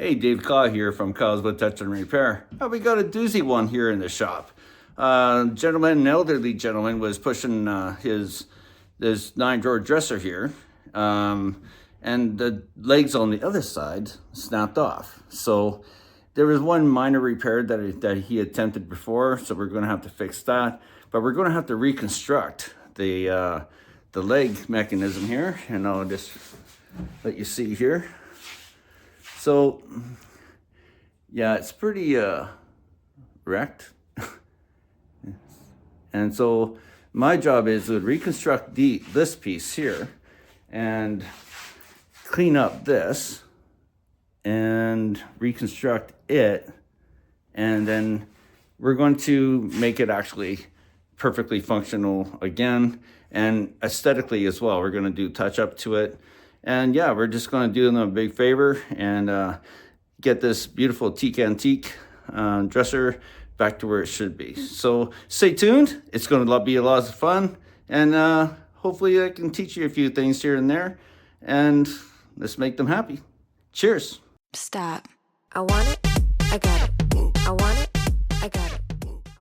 Hey, Dave Caw here from Cow's Wood Touch and Repair. We got a doozy one here in the shop. An elderly gentleman was pushing this 9-drawer dresser here, and the legs on the other side snapped off. So there was one minor repair that he attempted before, so we're going to have to fix that. But we're going to have to reconstruct the leg mechanism here, and I'll just let you see here. So, yeah, it's pretty wrecked. And so my job is to reconstruct this piece here and clean up this and reconstruct it. And then we're going to make it actually perfectly functional again, and aesthetically as well. We're going to do touch up to it. And yeah, we're just going to do them a big favor and get this beautiful teak antique dresser back to where it should be. So stay tuned. It's going to be a lot of fun. And hopefully I can teach you a few things here and there. And let's make them happy. Cheers. Stop. I want it. I got it. I want it. I got it.